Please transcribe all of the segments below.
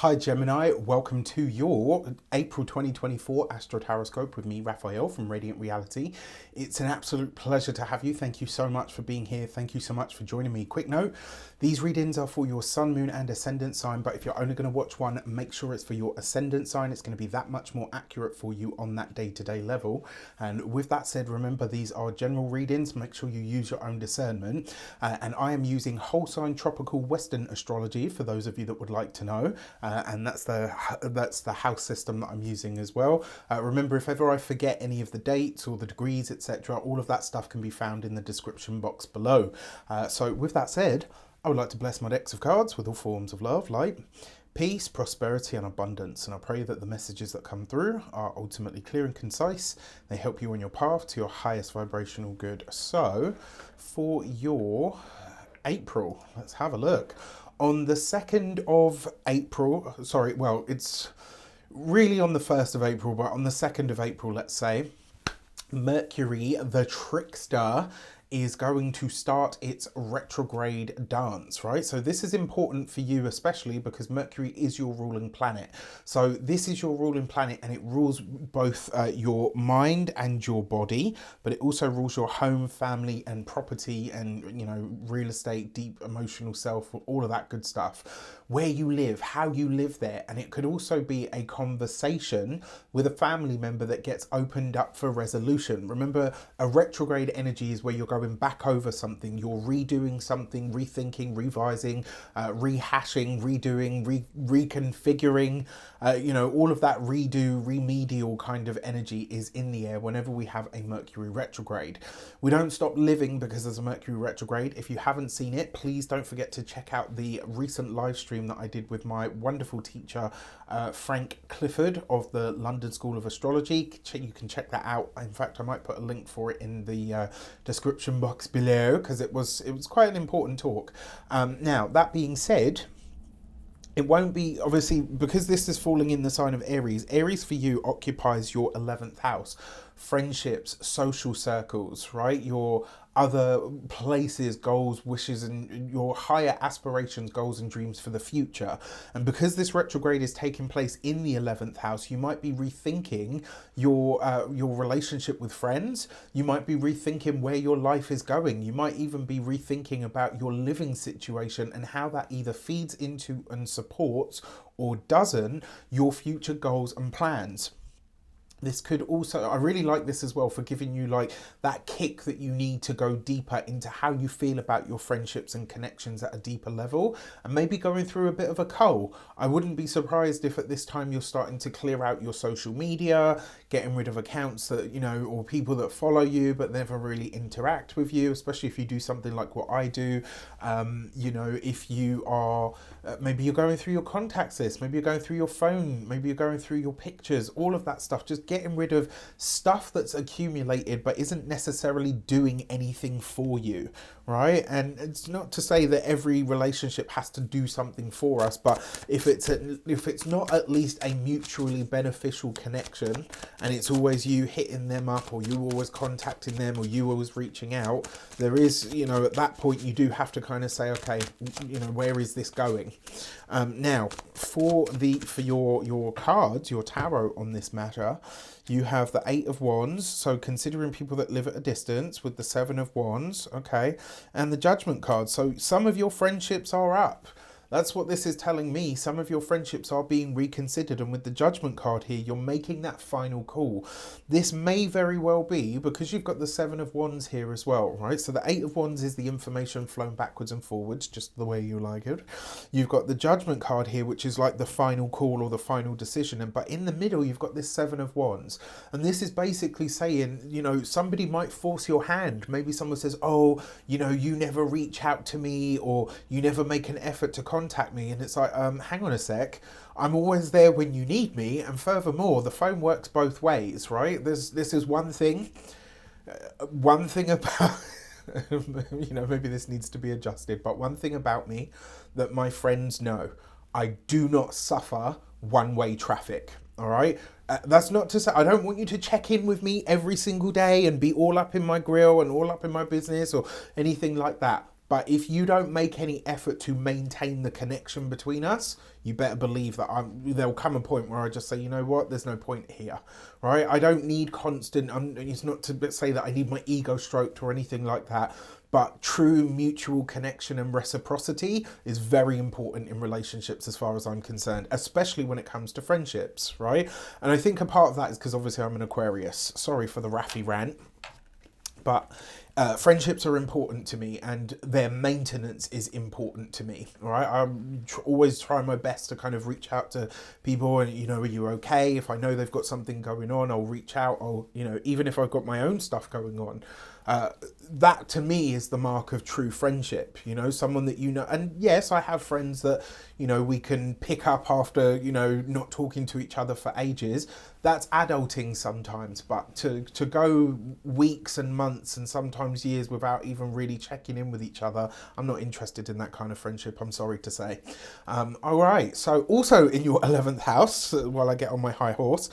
Hi Gemini, welcome to your April 2024 Astro-Tarot with me, Raphael from Reydiant Reality. It's an absolute pleasure to have you. Thank you so much for being here. Thank you so much for joining me. Quick note, these readings are for your sun, moon and ascendant sign, but if you're only going to watch one, make sure it's for your ascendant sign. It's going to be that much more accurate for you on that day-to-day level. And with that said, remember these are general readings. Make sure you use your own discernment. And I am using whole sign tropical Western astrology for those of you that would like to know. And that's the house system that I'm using as well. Remember, if ever I forget any of the dates or the degrees, etc., all of that stuff can be found in the description box below. So with that said, I would like to bless my decks of cards with all forms of love, light, peace, prosperity and abundance. And I pray that the messages that come through are ultimately clear and concise. They help you on your path to your highest vibrational good. So for your April, let's have a look. On the 2nd of April, sorry, well, it's really on the 1st of April, but on the 2nd of April, let's say, Mercury, the trickster, is going to start its retrograde dance, right? So this is important for you, especially because Mercury is your ruling planet. So this is your ruling planet and it rules both your mind and your body, but it also rules your home, family and property and, you know, real estate, deep emotional self, all of that good stuff. Where you live, how you live there. And it could also be a conversation with a family member that gets opened up for resolution. Remember, a retrograde energy is where you're going back over something, you're redoing something, rethinking, revising, rehashing, redoing, reconfiguring, you know, all of that redo, remedial kind of energy is in the air whenever we have a Mercury retrograde. We don't stop living because there's a Mercury retrograde. If you haven't seen it, please don't forget to check out the recent live stream that I did with my wonderful teacher, Frank Clifford of the London School of Astrology. You can check that out. In fact, I might put a link for it in the description box below because it was quite an important talk. Now, that being said, it won't be, obviously, because this is falling in the sign of Aries. Aries for you occupies your 11th house. Friendships, social circles, right? Your other places, goals, wishes, and your higher aspirations, goals and dreams for the future. And because this retrograde is taking place in the 11th house, you might be rethinking your relationship with friends. You might be rethinking where your life is going. You might even be rethinking about your living situation and how that either feeds into and supports or doesn't your future goals and plans. This could also, I really like this as well for giving you like that kick that you need to go deeper into how you feel about your friendships and connections at a deeper level, and maybe going through a bit of a cull. I wouldn't be surprised if at this time you're starting to clear out your social media, getting rid of accounts that, you know, or people that follow you but never really interact with you, especially if you do something like what I do. You know, if you are, maybe you're going through your contacts list, maybe you're going through your phone, maybe you're going through your pictures, all of that stuff. Just getting rid of stuff that's accumulated but isn't necessarily doing anything for you, right? And it's not to say that every relationship has to do something for us, but if it's not at least a mutually beneficial connection and it's always you hitting them up or you always contacting them or you always reaching out, there is, you know, at that point you do have to kind of say, okay, you know, where is this going? Now for your cards, your tarot on this matter, you have the 8 of Wands, so considering people that live at a distance, with the 7 of Wands, okay, and the Judgment card. So some of your friendships are up. That's what this is telling me. Some of your friendships are being reconsidered, and with the Judgment card here, you're making that final call. This may very well be because you've got the 7 of Wands here as well, right? So the 8 of Wands is the information flowing backwards and forwards, just the way you like it. You've got the Judgment card here, which is like the final call or the final decision. But in the middle, you've got this 7 of Wands. And this is basically saying, you know, somebody might force your hand. Maybe someone says, oh, you know, you never reach out to me, or you never make an effort to contact me. And it's like, hang on a sec, I'm always there when you need me. And furthermore, the phone works both ways, right? This is one thing about you know, maybe this needs to be adjusted, but one thing about me that my friends know: I do not suffer one-way traffic. All right, that's not to say I don't want you to check in with me every single day and be all up in my grill and all up in my business or anything like that. But if you don't make any effort to maintain the connection between us, you better believe that there'll come a point where I just say, you know what, there's no point here, right? I don't need constant, it's not to say that I need my ego stroked or anything like that, but true mutual connection and reciprocity is very important in relationships as far as I'm concerned, especially when it comes to friendships, right? And I think a part of that is because obviously I'm an Aquarius. Sorry for the Raffy rant. But friendships are important to me, and their maintenance is important to me. All right, I always try my best to kind of reach out to people, and you know, are you okay? If I know they've got something going on, I'll reach out. I'll, you know, even if I've got my own stuff going on. That to me is the mark of true friendship, you know, someone that you know. And yes, I have friends that, you know, we can pick up after, you know, not talking to each other for ages. That's adulting sometimes, but to go weeks and months and sometimes years without even really checking in with each other, I'm not interested in that kind of friendship, I'm sorry to say. All right, so also in your 11th house, while I get on my high horse,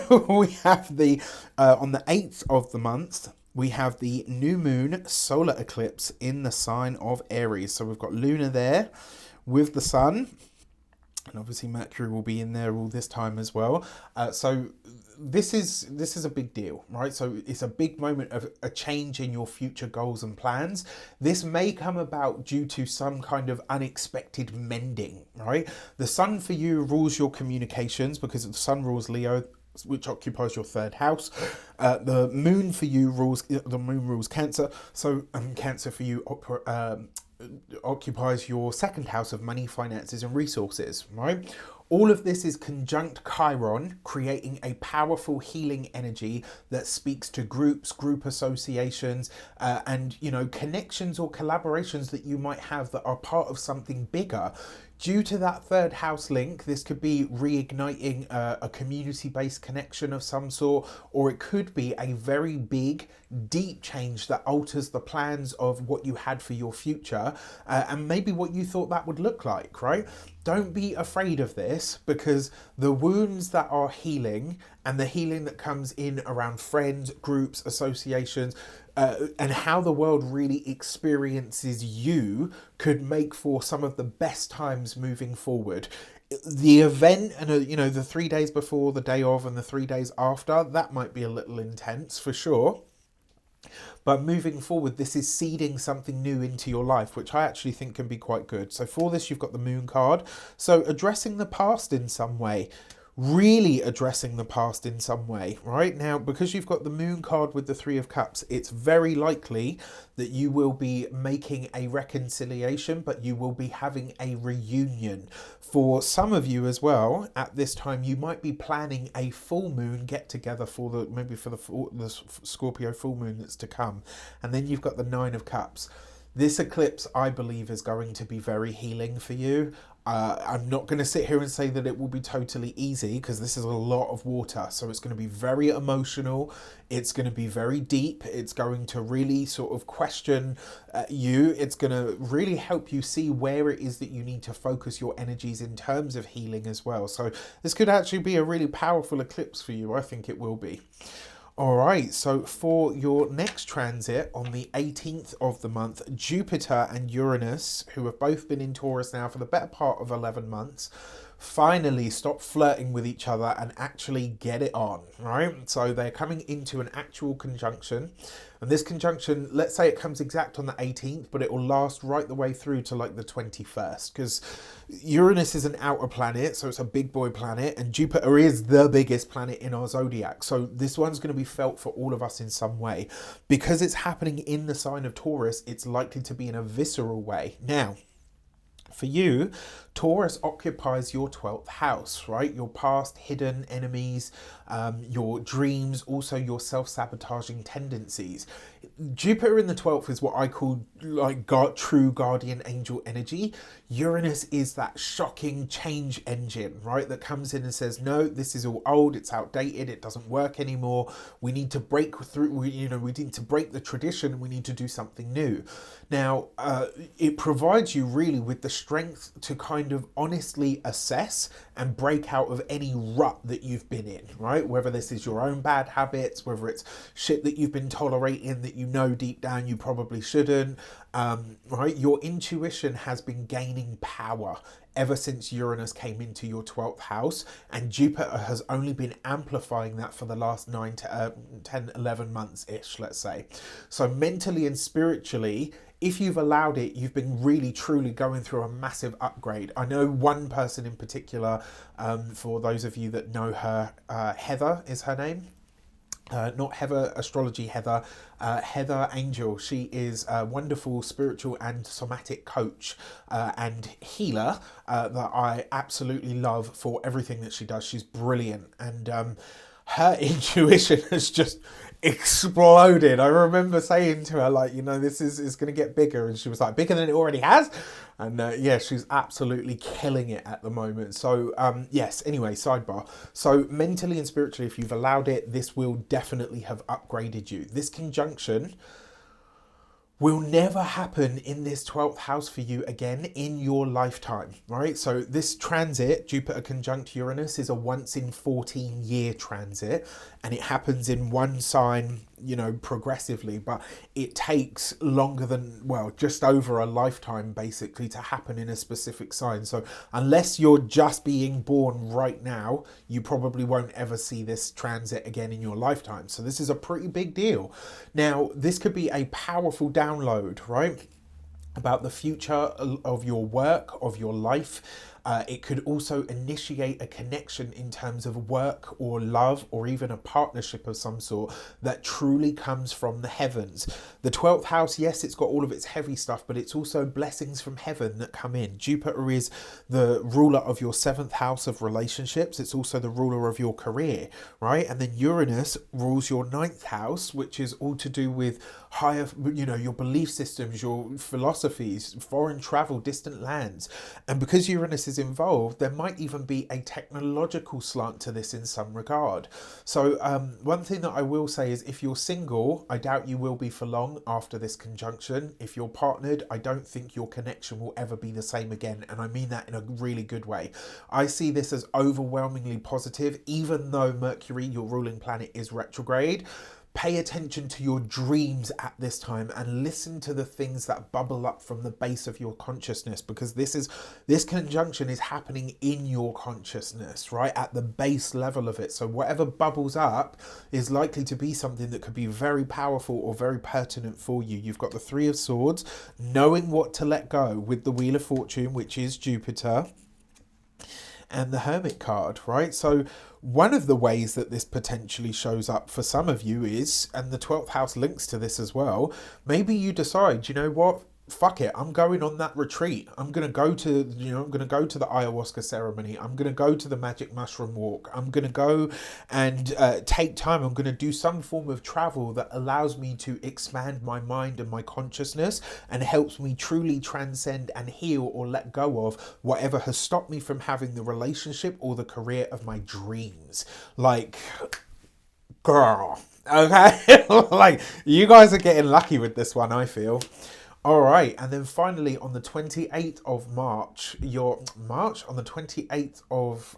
we have the, on the 8th of the month, we have the new moon solar eclipse in the sign of Aries. So we've got Luna there with the sun, and obviously Mercury will be in there all this time as well. So this is a big deal, right? So it's a big moment of a change in your future goals and plans. This may come about due to some kind of unexpected mending, right? The sun for you rules your communications because the sun rules Leo, which occupies your 3rd house. The moon for you rules, the moon rules Cancer. So Cancer for you occupies your 2nd house of money, finances and resources, right? All of this is conjunct Chiron, creating a powerful healing energy that speaks to groups, group associations, and, you know, connections or collaborations that you might have that are part of something bigger. Due to that 3rd house link, this could be reigniting a community-based connection of some sort, or it could be a very big, deep change that alters the plans of what you had for your future, and maybe what you thought that would look like, right? Don't be afraid of this, because the wounds that are healing and the healing that comes in around friends, groups, associations, and how the world really experiences you could make for some of the best times moving forward. The event and, you know, the 3 days before, the day of, and the 3 days after, that might be a little intense for sure. But moving forward, this is seeding something new into your life, which I actually think can be quite good. So for this, you've got the moon card. So addressing the past in some way. Really addressing the past in some way, right? Now, because you've got the moon card with the 3 of Cups, it's very likely that you will be making a reconciliation, but you will be having a reunion. For some of you as well, at this time, you might be planning a full moon get together for the Scorpio full moon that's to come. And then you've got the 9 of Cups. This eclipse, I believe, is going to be very healing for you. I'm not going to sit here and say that it will be totally easy, because this is a lot of water. So it's going to be very emotional. It's going to be very deep. It's going to really sort of question you. It's going to really help you see where it is that you need to focus your energies in terms of healing as well. So this could actually be a really powerful eclipse for you. I think it will be. All right, so for your next transit on the 18th of the month, Jupiter and Uranus, who have both been in Taurus now for the better part of 11 months, finally stop flirting with each other and actually get it on, right? So they're coming into an actual conjunction. And this conjunction, let's say it comes exact on the 18th, but it will last right the way through to like the 21st, because Uranus is an outer planet, so it's a big boy planet, and Jupiter is the biggest planet in our zodiac. So this one's going to be felt for all of us in some way. Because it's happening in the sign of Taurus, it's likely to be in a visceral way. Now, for you, Taurus occupies your 12th house, right? Your past hidden enemies, your dreams, also your self-sabotaging tendencies. Jupiter in the 12th is what I call like true guardian angel energy. Uranus is that shocking change engine, right? That comes in and says, no, this is all old, it's outdated, it doesn't work anymore. We need to break through, we need to break the tradition, we need to do something new. Now, it provides you really with the strength to kind of honestly assess and break out of any rut that you've been in, right? Whether this is your own bad habits, whether it's shit that you've been tolerating that that you know deep down you probably shouldn't, right? Your intuition has been gaining power ever since Uranus came into your 12th house, and Jupiter has only been amplifying that for the last 9 to 10, 11 months-ish, let's say. So mentally and spiritually, if you've allowed it, you've been really truly going through a massive upgrade. I know one person in particular, for those of you that know her, Heather is her name. Not Heather Astrology Heather, Heather Angel. She is a wonderful spiritual and somatic coach and healer that I absolutely love for everything that she does. She's brilliant, and her intuition has just exploded. I remember saying to her, like, you know, this is going to get bigger, and she was like, bigger than it already has. And yeah, she's absolutely killing it at the moment. So yes, anyway, sidebar. So mentally and spiritually, if you've allowed it, this will definitely have upgraded you. This conjunction will never happen in this 12th house for you again in your lifetime, right? So this transit, Jupiter conjunct Uranus, is a once in 14 year transit, and it happens in one sign, you know, progressively, but it takes longer than, well, just over a lifetime basically to happen in a specific sign. So unless you're just being born right now, you probably won't ever see this transit again in your lifetime. So this is a pretty big deal. Now, this could be a powerful download, right, about the future of your work, of your life. It could also initiate a connection in terms of work or love or even a partnership of some sort that truly comes from the heavens. The 12th house, yes, it's got all of its heavy stuff, but it's also blessings from heaven that come in. Jupiter is the ruler of your 7th house of relationships. It's also the ruler of your career, right? And then Uranus rules your 9th house, which is all to do with higher, you know, your belief systems, your philosophies, foreign travel, distant lands. And because Uranus is involved, there might even be a technological slant to this in some regard. So one thing that I will say is, if you're single, I doubt you will be for long after this conjunction. If you're partnered, I don't think your connection will ever be the same again, and I mean that in a really good way. I see this as overwhelmingly positive, even though Mercury, your ruling planet, is retrograde. Pay attention to your dreams at this time and listen to the things that bubble up from the base of your consciousness, because this conjunction is happening in your consciousness, right, at the base level of it. So whatever bubbles up is likely to be something that could be very powerful or very pertinent for you. You've got the Three of Swords, knowing what to let go with the Wheel of Fortune, which is Jupiter, and the Hermit card, right? So one of the ways that this potentially shows up for some of you is, and the 12th house links to this as well, maybe you decide, you know what, fuck it, I'm going on that retreat. I'm going to go to, I'm going to go to the ayahuasca ceremony. I'm going to go to the magic mushroom walk. I'm going to go and take time. I'm going to do some form of travel that allows me to expand my mind and my consciousness and helps me truly transcend and heal or let go of whatever has stopped me from having the relationship or the career of my dreams. Like, girl, okay? Like, you guys are getting lucky with this one, I feel. All right, and then finally on the 28th of March, on the 28th of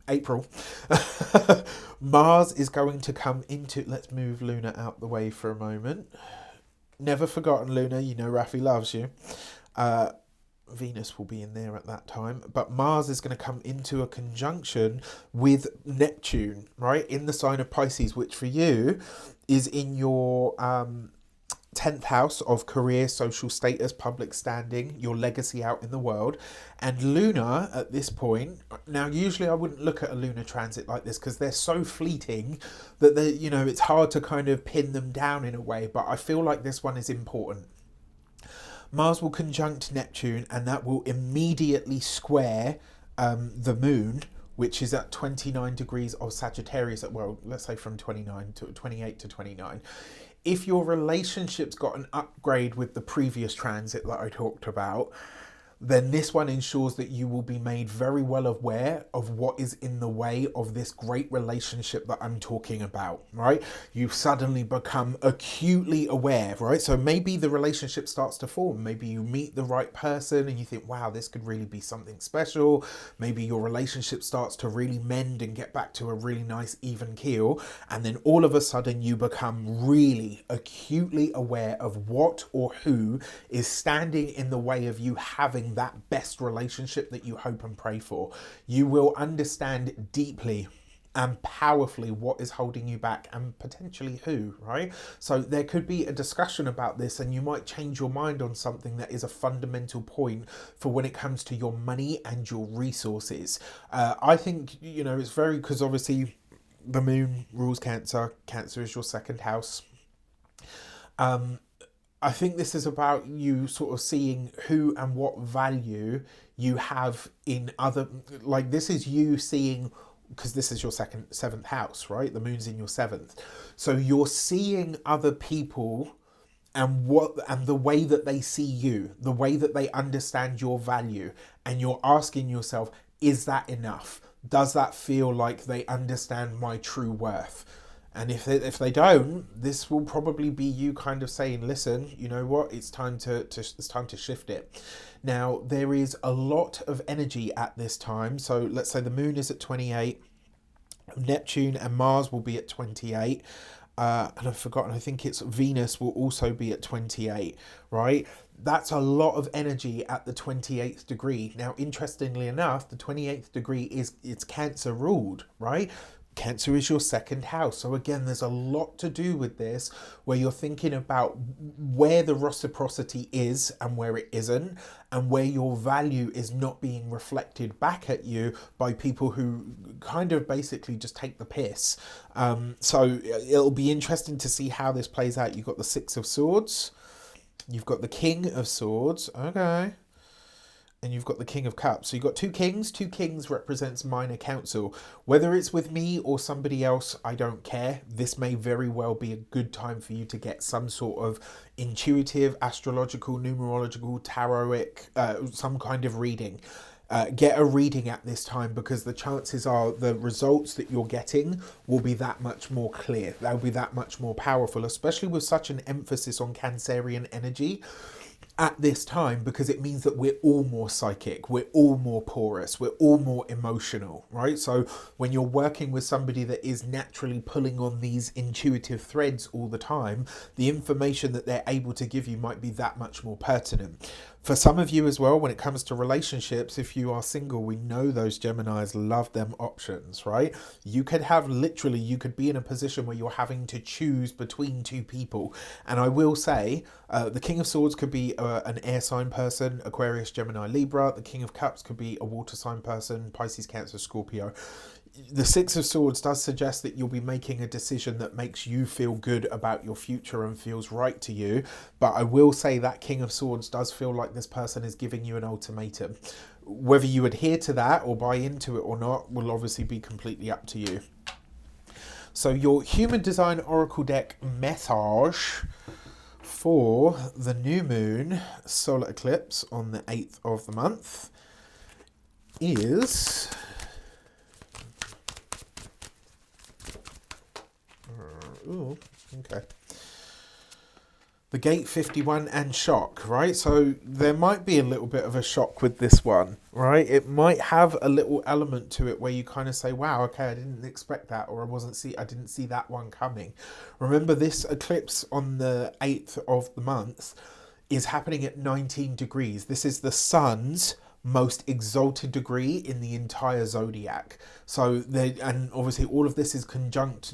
April, Mars is going to come into, let's move Luna out the way for a moment. Never forgotten, Luna, you know Rafi loves you. Venus will be in there at that time, but Mars is going to come into a conjunction with Neptune, right, in the sign of Pisces, which for you is in your 10th house of career, social status, public standing, your legacy out in the world. And Luna at this point, now usually I wouldn't look at a lunar transit like this because they're so fleeting that they, it's hard to kind of pin them down in a way, but I feel like this one is important. Mars will conjunct Neptune, and that will immediately square the moon, which is at 29 degrees of Sagittarius, well, let's say from 28 to 29. If your relationship's got an upgrade with the previous transit that I talked about, then this one ensures that you will be made very well aware of what is in the way of this great relationship that I'm talking about, right? You suddenly become acutely aware, right? So maybe the relationship starts to form. Maybe you meet the right person and you think, wow, this could really be something special. Maybe your relationship starts to really mend and get back to a really nice even keel. And then all of a sudden you become really acutely aware of what or who is standing in the way of you having that best relationship that you hope and pray for. You will understand deeply and powerfully what is holding you back and potentially who, right? So there could be a discussion about this and you might change your mind on something that is a fundamental point for when it comes to your money and your resources. I think, you know, it's very, because obviously the moon rules Cancer. Cancer is your second house. I think this is about you sort of seeing who and what value you have in other, like this is you seeing, because this is your seventh house, right? The moon's in your seventh. So you're seeing other people and the way that they see you, the way that they understand your value, and you're asking yourself, is that enough? Does that feel like they understand my true worth? And if they don't, this will probably be you kind of saying, listen, you know what, it's time to shift it. Now, there is a lot of energy at this time. So let's say the moon is at 28, Neptune and Mars will be at 28. And I've forgotten, I think it's Venus will also be at 28, right? That's a lot of energy at the 28th degree. Now, interestingly enough, the 28th degree it's Cancer ruled, right? Cancer is your second house. So again, there's a lot to do with this where you're thinking about where the reciprocity is and where it isn't, and where your value is not being reflected back at you by people who kind of basically just take the piss. So it'll be interesting to see how this plays out. You've got the Six of Swords, you've got the King of Swords, okay, and you've got the King of Cups. So you've got two kings. Two kings represents minor council. Whether it's with me or somebody else, I don't care. This may very well be a good time for you to get some sort of intuitive, astrological, numerological, tarotic, some kind of reading. Get a reading at this time, because the chances are the results that you're getting will be that much more clear. They'll be that much more powerful, especially with such an emphasis on Cancerian energy at this time, because it means that we're all more psychic, we're all more porous, we're all more emotional, right? So when you're working with somebody that is naturally pulling on these intuitive threads all the time, the information that they're able to give you might be that much more pertinent. For some of you as well, when it comes to relationships, if you are single, we know those Geminis love them options, right? You could have literally, you could be in a position where you're having to choose between two people. And I will say, the King of Swords could be an air sign person, Aquarius, Gemini, Libra. The King of Cups could be a water sign person, Pisces, Cancer, Scorpio. The Six of Swords does suggest that you'll be making a decision that makes you feel good about your future and feels right to you. But I will say that King of Swords does feel like this person is giving you an ultimatum. Whether you adhere to that or buy into it or not will obviously be completely up to you. So your Human Design Oracle deck message for the new moon solar eclipse on the 8th of the month is... Ooh, okay. The Gate 51 and shock, right? So there might be a little bit of a shock with this one, right? It might have a little element to it where you kind of say, wow, okay, I didn't expect that, or I didn't see that one coming. Remember, this eclipse on the 8th of the month is happening at 19 degrees. This is the sun's most exalted degree in the entire zodiac. So and obviously all of this is conjunct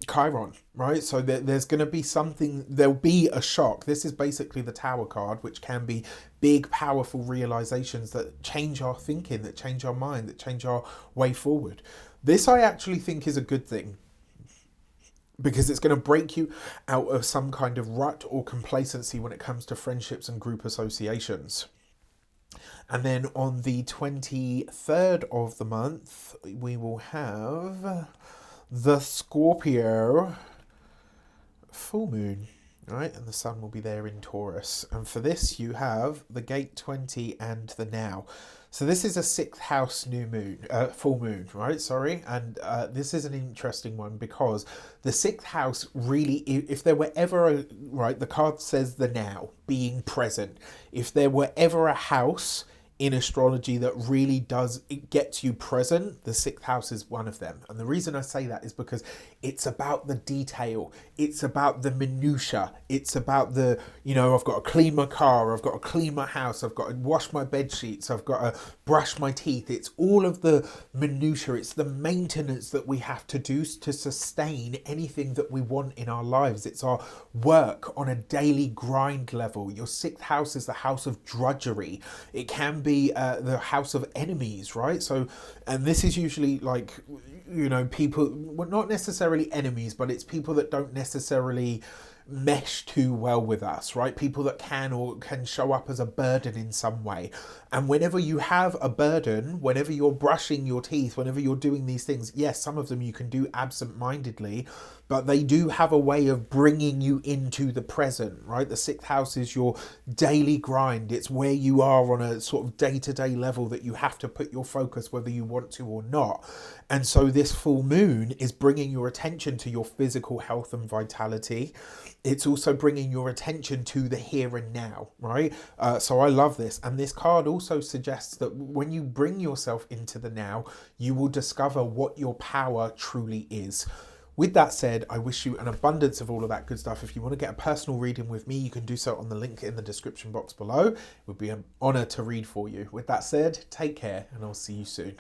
Chiron, right? So there's going to be something, there'll be a shock. This is basically the Tower card, which can be big, powerful realizations that change our thinking, that change our mind, that change our way forward. This I actually think is a good thing, because it's going to break you out of some kind of rut or complacency when it comes to friendships and group associations. And then on the 23rd of the month, we will have the Scorpio full moon. right? And the sun will be there in Taurus. And for this, you have the gate 20 and the now. So this is a 6th house new moon, full moon, right? Sorry. And this is an interesting one because the 6th house really, if there were ever a, right, the card says the now, being present. If there were ever a house in astrology that really does, it gets you present, the 6th house is one of them. And the reason I say that is because it's about the detail, it's about the minutia, it's about the, you know, I've got to clean my car, I've got to clean my house, I've got to wash my bed sheets, I've got to brush my teeth. It's all of the minutia, it's the maintenance that we have to do to sustain anything that we want in our lives. It's our work on a daily grind level. Your 6th house is the house of drudgery. It can be the house of enemies, right? So, and this is usually like, you know, people, well, not necessarily enemies, but it's people that don't necessarily mesh too well with us, right? People that can show up as a burden in some way. And whenever you have a burden, whenever you're brushing your teeth, whenever you're doing these things, yes, some of them you can do absent-mindedly, but they do have a way of bringing you into the present, right? The 6th house is your daily grind. It's where you are on a sort of day-to-day level that you have to put your focus whether you want to or not. And so this full moon is bringing your attention to your physical health and vitality. It's also bringing your attention to the here and now, right? So I love this. And this card also suggests that when you bring yourself into the now, you will discover what your power truly is. With that said, I wish you an abundance of all of that good stuff. If you want to get a personal reading with me, you can do so on the link in the description box below. It would be an honor to read for you. With that said, take care and I'll see you soon.